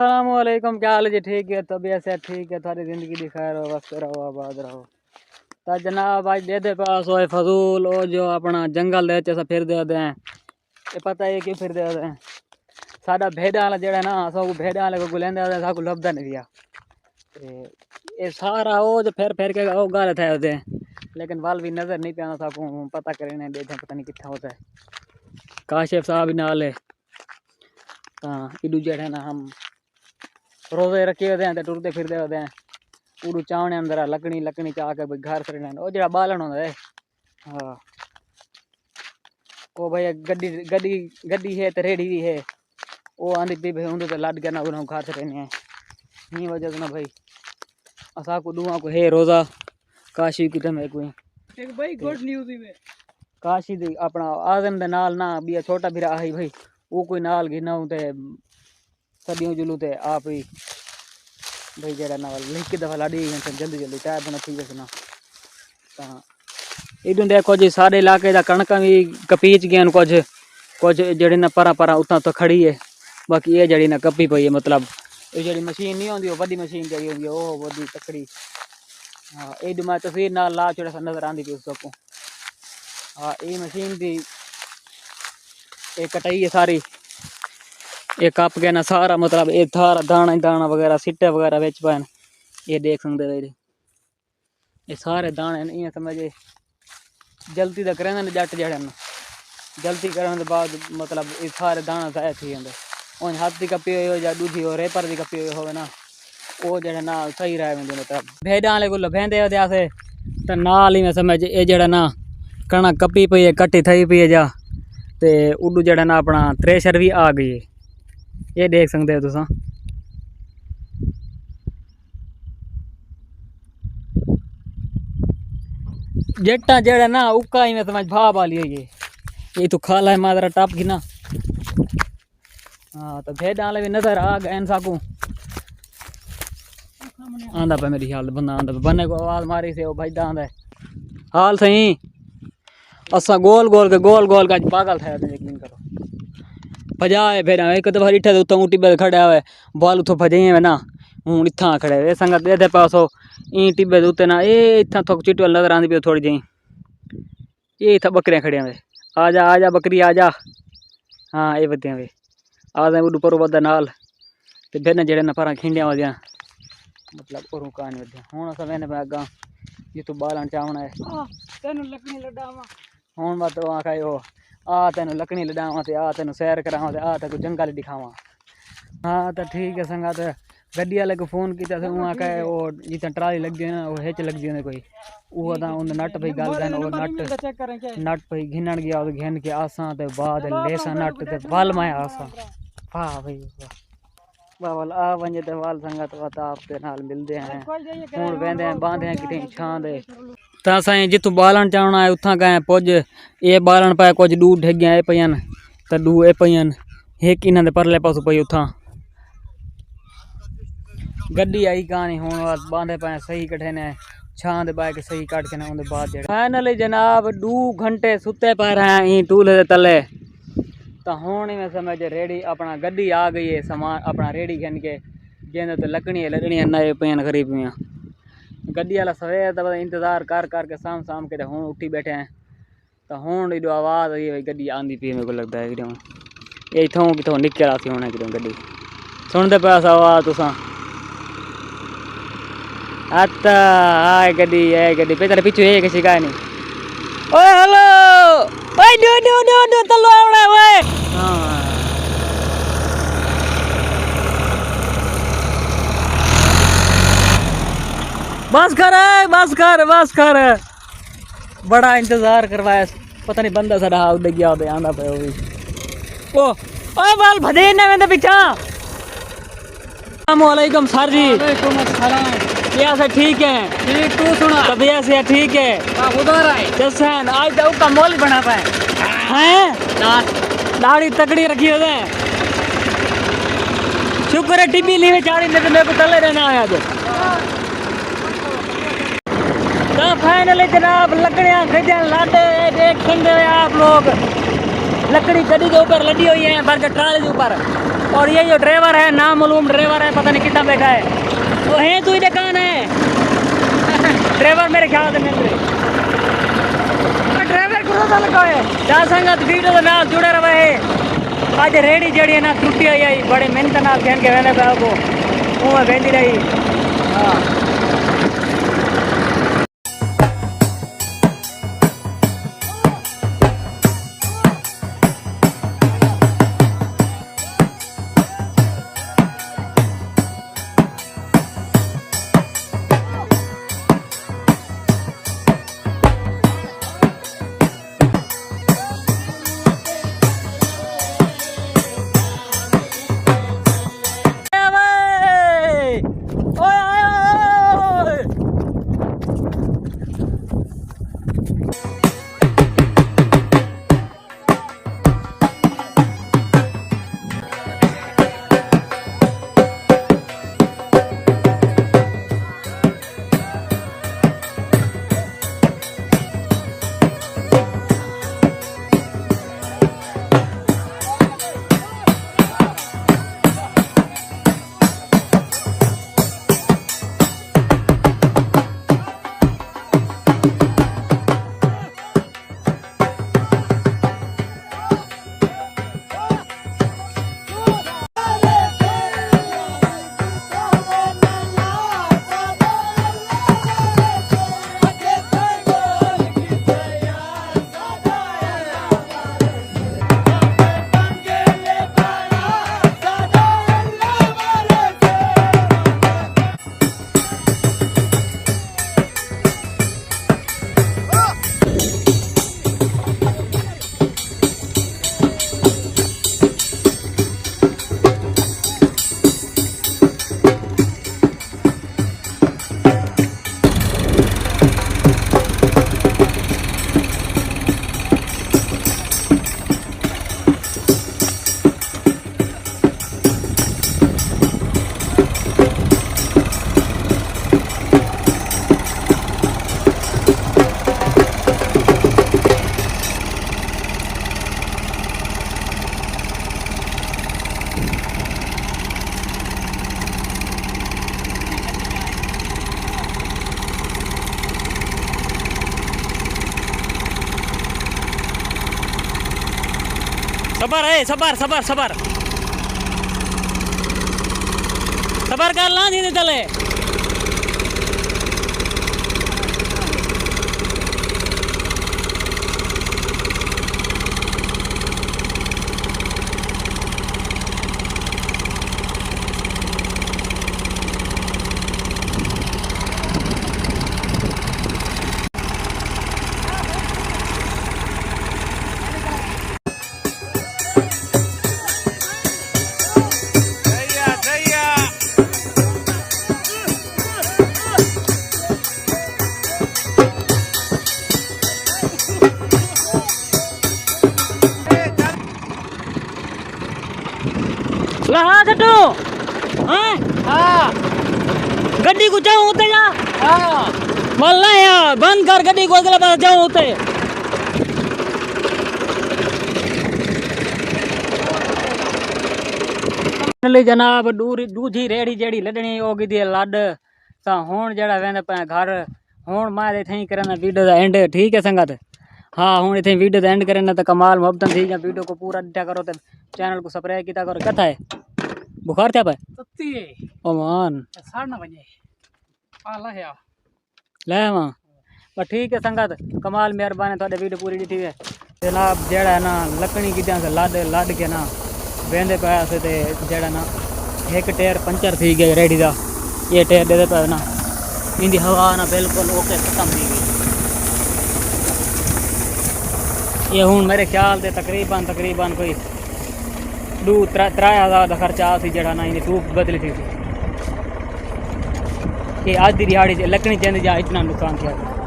अस्सलामुअलैकुम, क्या हाल है जी? ठीक है, तबीयत से ठीक है, थारी ज़िंदगी दी खैर हो, वक्त रहो, आबाद रहो। तो जनाब आज दे पास होए फजूल और जो अपना जंगल दे ऐसा फिर दे हैं। ये पता है क्यों फिर दे हैं? साडा भेड़ा वाला जड़ा ना सब भेड़ा वाले को लेंदे आते साकू लभदा नहीं दिया। ये सारा वो जो फिर के वो गाल थे होते हैं, लेकिन वाल भी नज़र नहीं पाना साकू पता करने देते पता नहीं कितना होता है। काशिफ साहब नाल है। हाँ इडू जड़े ना हम रोजे रखे होते हैं तो टुरते फिरते होते हैं। उड़ू चावने अंदर लकड़ी चाह के घर से वो जरा बालन होता है। हाँ वो भाई गड्डी गड्डी गड्डी है तो रेडी भी है। वो आंधी पी भाई उन्हें तो लाद के ना उन्हें घर से रहने हैं। नहीं वजह से ना भाई असा को दुआ को है रोज़ा काशी की तम कोई एक भाई गुड न्यूज़ में काशी दी अपना आजम दे नाल ना बिया छोटा भी रहा है भाई वो कोई नाल गिना ते सदियों जुलू ते आप ही भाई जरा ना लिख दफा लाड़ी जल्दी जल्दी चाय बना ठीक है ना। इधर देखो जी सारे इलाके का कणक भी कपीच गए कुछ जड़ी ना परा परा उतना तो खड़ी है। बाकी ये जड़ी ना कपी पई है मतलब ये जड़ी मशीन नहीं होंगी वही मशीन जड़ी होंगी वो वही तकड़ी। हाँ ये मैं तस्वीर ना ला छोटा सा नजर आती पी उसको। हाँ ये मशीन की ये कटाई है सारी ये कप गया ना सारा मतलब ये थारा दाना दाना वगैरह सिट्टे वगैरह बेच पाए ये देख सकते भाई ये सारे दाने इं समझे जल्दी तो करें जट जड़े न जल्दी करने के बाद मतलब ये सारे दाना तय थी जाते उन हाथ की कपी हो या दूधी हो रेपर की कपी हो ना वो जड़े ना सही रहे मतलब भेड़ा वाले को लभेंदे होते असे तो नाल ही में समझ ये जड़ा ना कणक कपी पई है कट्टी थी पई है जा ते उडू जड़ा ना अपना थ्रेशर भी आ गई है ये देख सकते हो तुसा। जट्टा जड़ा ना उका ही में समझ भाव वाली है ये तो खाला है मादरा टप की ना। हाँ तो भेड़ वाले भी नजर आ गए साकू आंदा पे मेरी हाल बंदा आंदा पे बन्ने को आवाज मारी से वो भाई आंदा हाल सही असा गोल गोल का पागल था यकीन करो भजाए फिर एक दफा इठे उत्तों ऊटी पे खड़ा हुआ बाल उतो भजे है ना हूँ इतना खड़े हुए संगत दे पासो ई टिब्बे उत्ते ना ये इतना थोक चिटवल नजर आती पे थोड़ी जी ये इतना बकरियां खड़िया वे आ जा बकरी आ जा। हाँ ये बदियां वे आ जाए उड पर बदा नाल ते फिर जेड़े न पर खिंडिया वदियां मतलब और कान वदियां हुण अस मैंने अगा जितू बालन चावना है तेन लकड़ी लडावा हुण मत आखा ओ आ तेन लकड़ी लडावा ते आ तेन सैर करावा ते आ तेन जंगल दिखावा। हाँ तो ठीक है संगा तो गड्डी वाले को फोन किया वहाँ कहे वो जितना ट्राली लग गई ना वो हिच लग गई कोई वो उन नट भाई गल गन वो नट भाई घिनन गया तो घिन के आसा तो बाद लेसा नट ते वाल माया आसा वाह भाई वाह वाल आ वंजे ते वाल संगत वता आपके नाल मिलते हैं हुण वेंदे हैं बांधे हैं किते छां दे ता साईं जितू बालन चावना है उथा गए पुज ये बालन पाए कुछ डू ढेगियां ए पईन ते डू ए पईन एक इन्हां दे परले पासों पई उथा गड्डी आई कहानी हूँ बांधे पाए सही कठे ने छां दे बाय के सही कट के ना उनके बाद जेड़ा फाइनली जनाब 2 घंटे सुते पर हैं ई टूले दे तले तो हूँ ही मैं समझ रेडी अपना गड्डी आ गई है सामान अपना रेडी घन के गेंद तो लगनी नए पेन खरीद पियाँ गड्डी वाला सवेर तक इंतज़ार कर के शाम के हूँ उठी बैठे हैं तो हूँ जो आवाज़ आई भाई गड्डी आँदी पी मेरे को लगता है कि ये इतों कितों निकल आती होने कि गड्डी सुनते पास आवाज़ तुसा आता आए गड्डी पे तेरे पीछे है किसी का नहीं ओए हेलो ओए दो तलो आवड़ा ओए हां बस कर बड़ा इंतजार करवाया पता नहीं बंदा साडा उड़ गया उदे आंदा पे ओ ओए बाल भदे ना में पीछा। अस्सलाम वालेकुम सर जी। वालेकुम अस्सलाम क्या से ठीक है ठीक तू सुना तबीयत से ठीक है उधर आए जैसन आज तो का मोल बना पाए हैं दाढ़ी तकड़ी रखी होते शुक्र है टिब्बी ली में चाड़ी ने मेरे को तले रहना आया जो तो फाइनली जनाब लकड़ियां खरीदने लाते देख सकते हैं आप लोग लकड़ी गड्डी के ऊपर लदी हुई है बल्कि ट्राली के ऊपर और ये जो ड्राइवर है नामालूम ड्राइवर है, पता नहीं कितना बैठा है। वो है तू ही कौन है? ड्राइवर मेरे ख्याल से मिल रहे। ड्राइवर को रोता लगा है। जा संगत वीडियो के नाल जुड़े रहे। आज रेडी जड़ी है ना टूटी हुई आई, बड़े मेहनत नाल खेल के वेंदे पे को वो मैं वेंदी रही। हाँ सबर है, सबर सबर सबर सबर कर ला धीरे चले। हाँ छटू हाँ हाँ गड्डी को जाऊँ उते जा। हाँ मल्ला यार बंद कर गड्डी को, अगले पास जाऊँ उते। जनाब दूजी रेड़ी जेड़ी लडनी होगी दी लड ता हुण जेड़ा वेंदे पे घर हुण मैं इथे करना वीडियो दा एंड। ठीक है संगत, हाँ हुण इथे वीडियो दा एंड करना तो कमाल मोहब्बत थी। वीडियो को पूरा दिखा करो ते चैनल को सब्सक्राइब किया करो। कथा है बुखार था पे सत्ती ओ मान 9:30 बजे आला है ले मां पर ठीक है संगत, कमाल मेहरबानी थोड़े वीडियो पूरी दी है जनाब। जेड़ा है ना लकड़ी की से लद के ना वेंदे पाया से ते जेड़ा ना एक टायर पंचर थी गई रेडी दा। ये टायर दे पे ना इंदी हवा ना बिल्कुल ओके खत्म थी गई। ये हूँ मेरे ख्याल से तकरीबन कोई 2-3 हज़ार का खर्चा आ सी जेड़ा ना इन्हें ट्यूब बदली थी। कि आज की दिहाड़ी लकड़ी चंद जा इतना नुकसान किया।